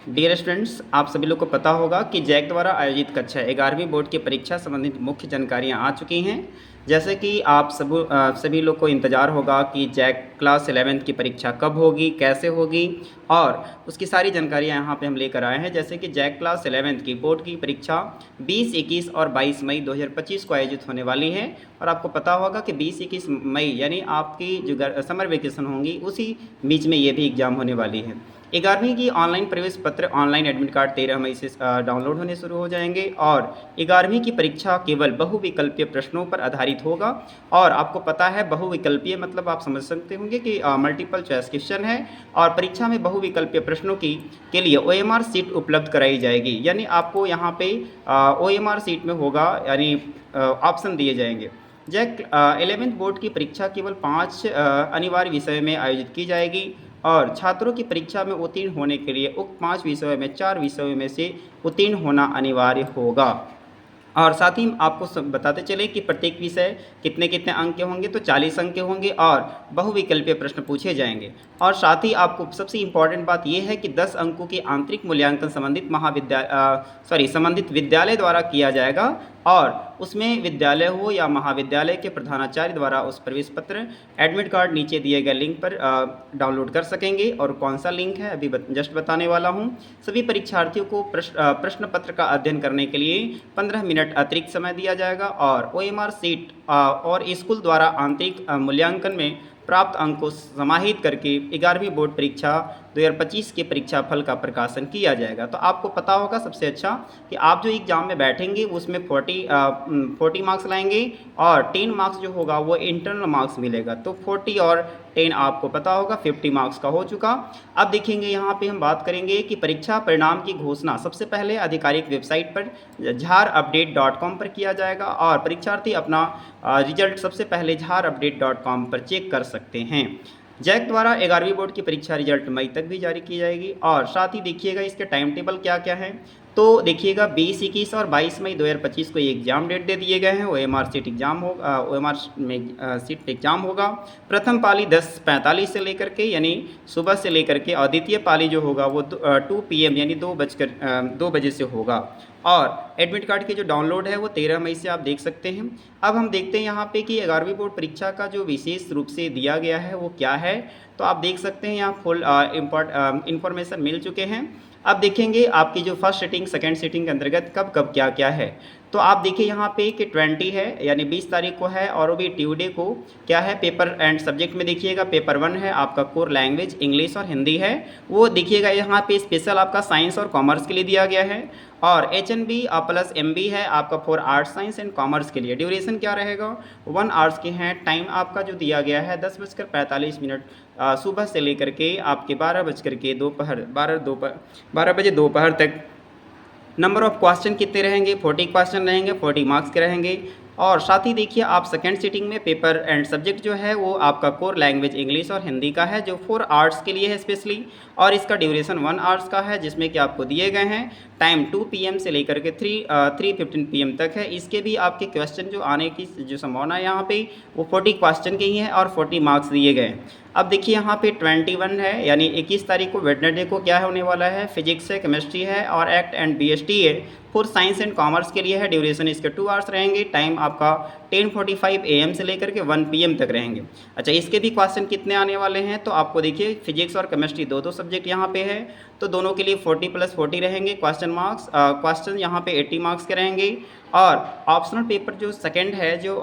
Dear students, आप सभी लोग को पता होगा कि जैक द्वारा आयोजित कक्षा 11वीं बोर्ड की परीक्षा संबंधित मुख्य जानकारियां आ चुकी हैं। जैसे कि आप सभी लोग को इंतज़ार होगा कि जैक क्लास 11th की परीक्षा कब होगी, कैसे होगी, और उसकी सारी जानकारियां यहां पे हम लेकर आए हैं। जैसे कि जैक क्लास 11th की बोर्ड की परीक्षा 20, 21 और 22 मई 2025 को आयोजित होने वाली है। और आपको पता होगा कि 20, 21 मई यानी आपकी जो समर वेकेशन होंगी उसी बीच में ये भी एग्ज़ाम होने वाली है। 11वीं की ऑनलाइन प्रवेश पत्र, ऑनलाइन एडमिट कार्ड 13 मई से डाउनलोड होने शुरू हो जाएंगे। और 11वीं की परीक्षा केवल बहुविकल्पीय प्रश्नों पर आधारित होगा। और आपको पता है बहुविकल्पीय मतलब आप समझ सकते होंगे कि मल्टीपल चॉइस क्वेश्चन है। और परीक्षा में बहुविकल्पीय प्रश्नों की के लिए OMR सीट उपलब्ध कराई जाएगी, यानी आपको यहाँ पे OMR सीट में होगा, यानी ऑप्शन दिए जाएंगे। जैक 11th बोर्ड की परीक्षा केवल 5 अनिवार्य विषय में आयोजित की जाएगी। और छात्रों की परीक्षा में उत्तीर्ण होने के लिए उक्त 5 विषयों में 4 विषयों में से उत्तीर्ण होना अनिवार्य होगा। और साथ ही आपको सब बताते चले कि प्रत्येक विषय कितने कितने अंक के होंगे, तो 40 अंक के होंगे और बहुविकल्पीय प्रश्न पूछे जाएंगे। और साथ ही आपको सबसे इम्पॉर्टेंट बात यह है कि 10 अंकों की आंतरिक मूल्यांकन संबंधित विद्यालय द्वारा किया जाएगा। और उसमें विद्यालय हो या महाविद्यालय के प्रधानाचार्य द्वारा उस प्रवेश पत्र एडमिट कार्ड नीचे दिए गए लिंक पर डाउनलोड कर सकेंगे। और कौन सा लिंक है अभी जस्ट बताने वाला हूं। सभी परीक्षार्थियों को प्रश्न पत्र का अध्ययन करने के लिए 15 मिनट अतिरिक्त समय दिया जाएगा। और OMR सीट और स्कूल द्वारा आंतरिक मूल्यांकन में प्राप्त अंक को समाहित करके 11वीं बोर्ड परीक्षा 2025 के परीक्षा फल का प्रकाशन किया जाएगा। तो आपको पता होगा सबसे अच्छा कि आप जो एग्ज़ाम में बैठेंगे उसमें 40 मार्क्स लाएंगे और 10 मार्क्स जो होगा वो इंटरनल मार्क्स मिलेगा। तो 40 और 10 आपको पता होगा 50 मार्क्स का हो चुका। अब देखेंगे यहाँ पे हम बात करेंगे कि परीक्षा परिणाम की घोषणा सबसे पहले आधिकारिक वेबसाइट पर झारअपडेट.com पर किया जाएगा। और परीक्षार्थी अपना रिजल्ट सबसे पहले झारअपडेट.com पर चेक कर सकते हैं। जैक द्वारा 11वीं बोर्ड की परीक्षा रिजल्ट मई तक भी जारी की जाएगी। और साथ ही देखिएगा इसके टाइम टेबल क्या क्या है। तो देखिएगा 20, 21 और 22 मई 2025 को ये एग्ज़ाम डेट दे दिए गए हैं। OMR सीट एग्ज़ाम होगा, OMR में सीट एग्ज़ाम होगा। प्रथम पाली 10:45 से लेकर के यानी सुबह से लेकर के, और द्वितीय पाली जो होगा वो 2 PM यानी 2 बजे से होगा। और एडमिट कार्ड की जो डाउनलोड है वो 13 मई से आप देख सकते हैं। अब हम देखते हैं यहाँ पे कि 11वीं बोर्ड परीक्षा का जो विशेष रूप से दिया गया है वो क्या है। तो आप देख सकते हैं यहाँ फुल इंफॉर्मेशन मिल चुके हैं। अब देखेंगे आपकी जो फर्स्ट सीटिंग, सेकंड सीटिंग के अंतर्गत कब कब क्या क्या है। तो आप देखिए यहाँ पे कि 20 है यानी 20 तारीख को है। और वो भी ट्यूसडे को क्या है, पेपर एंड सब्जेक्ट में देखिएगा पेपर 1 है आपका कोर लैंग्वेज इंग्लिश और हिंदी है। वो देखिएगा यहाँ पे स्पेशल आपका साइंस और कॉमर्स के लिए दिया गया है। और HNB प्लस MB है आपका for arts science and commerce के लिए। ड्यूरेशन क्या रहेगा, 1 आवर्स के हैं। टाइम आपका जो दिया गया है 10:45 सुबह से लेकर के आपके 12 बजे दोपहर तक। नंबर ऑफ क्वेश्चन कितने रहेंगे, 40 क्वेश्चन रहेंगे, 40 मार्क्स के रहेंगे। और साथ ही देखिए आप सेकेंड सीटिंग में पेपर एंड सब्जेक्ट जो है वो आपका कोर लैंग्वेज इंग्लिश और हिंदी का है, जो 4 आवर्स के लिए है स्पेशली। और इसका ड्यूरेशन 1 आवर्स का है, जिसमें कि आपको दिए गए हैं टाइम 2 PM से लेकर के 3:15 PM तक है। इसके भी आपके क्वेश्चन जो आने की जो संभावना है यहाँ पे वो 40 क्वेश्चन के ही हैं और 40 मार्क्स दिए गए हैं। अब देखिए यहाँ पे 21 है यानी 21 तारीख को वेडनेसडे को क्या होने वाला है, फिजिक्स है, केमिस्ट्री है और एक्ट एंड BST है। फॉर साइंस एंड कॉमर्स के लिए है। ड्यूरेशन इसके 2 आवर्स रहेंगे। टाइम आपका 10:45 AM से लेकर के 1 PM तक रहेंगे। अच्छा, इसके भी क्वेश्चन कितने आने वाले हैं, तो आपको देखिए फिजिक्स और केमिस्ट्री दो सब्जेक्ट यहाँ पे है, तो दोनों के लिए 40 + 40 रहेंगे क्वेश्चन मार्क्स। क्वेश्चन यहाँ पे 80 मार्क्स के रहेंगे। और ऑप्शनल पेपर जो सेकंड है, जो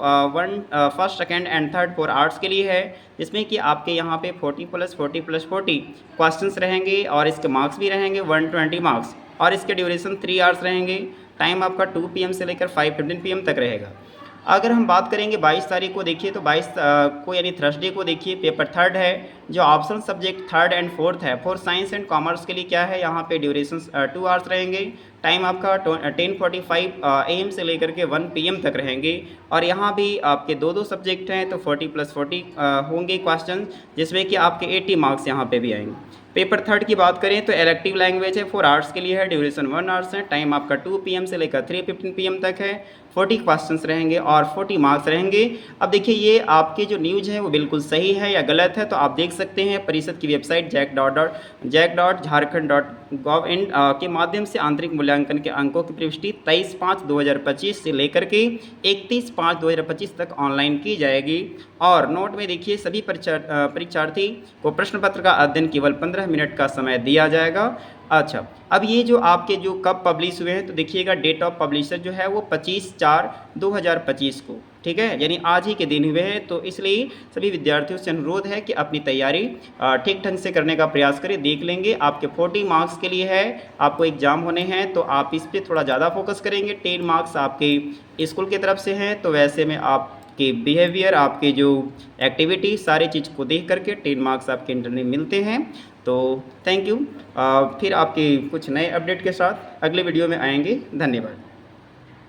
first, second and third for arts के लिए है, जिसमें कि आपके यहाँ पे 40 + 40 + 40 क्वेश्चंस रहेंगे। और इसके मार्क्स भी रहेंगे 120 मार्क्स। और इसके ड्यूरेशन 3 आवर्स रहेंगे। टाइम आपका 2 PM से लेकर 5:15 PM तक रहेगा। अगर हम बात करेंगे 22 तारीख को देखिए, तो 22 को यानी थर्सडे को देखिए पेपर थर्ड है, जो optional subject third and fourth है। फॉर साइंस एंड कॉमर्स के लिए क्या है, यहाँ पे ड्यूरेशन 2 आवर्स रहेंगे। टाइम आपका 10:45 AM से लेकर के 1 PM तक रहेंगे। और यहाँ भी आपके दो सब्जेक्ट हैं, तो 40 + 40 होंगे क्वेश्चन, जिसमें कि आपके 80 मार्क्स यहाँ पे भी आएंगे। पेपर थर्ड की बात करें तो इलेक्टिव लैंग्वेज है, 4 आवर्स के लिए है, ड्यूरेशन 1 आवर्स है, टाइम आपका 2 PM से लेकर 3:15 PM तक है, 40 क्वेश्चंस रहेंगे और 40 मार्क्स रहेंगे। अब देखिए ये आपके जो न्यूज़ है वो बिल्कुल सही है या गलत है, तो आप देख सकते हैं परिषद की वेबसाइट jaic.jharkhand.gov.in के माध्यम से आंतरिक मूल्यांकन के अंकों की प्रविष्टि 23/5/2025 से लेकर के 31/5/2025 तक ऑनलाइन की जाएगी। और नोट में देखिए सभी परीक्षार्थी को प्रश्न पत्र का अध्ययन केवल 15 मिनट का समय दिया जाएगा। अच्छा, अब ये जो आपके जो कब पब्लिश हुए हैं तो देखिएगा डेट ऑफ पब्लिशर जो है वो 25/4/2025 को, ठीक है, यानी आज ही के दिन हुए हैं। तो इसलिए सभी विद्यार्थियों से अनुरोध है कि अपनी तैयारी ठीक ढंग से करने का प्रयास करें। देख लेंगे आपके 40 मार्क्स के लिए है, आपको एग्ज़ाम होने हैं तो आप इस पर थोड़ा ज़्यादा फोकस करेंगे। 10 मार्क्स आपके स्कूल की तरफ से हैं, तो वैसे में आपके बिहेवियर, आपके जो एक्टिविटी सारी चीज़ को देख करके 10 मार्क्स आपके इंटर में मिलते हैं। तो थैंक यू। फिर आपके कुछ नए अपडेट के साथ अगले वीडियो में आएंगे। धन्यवाद।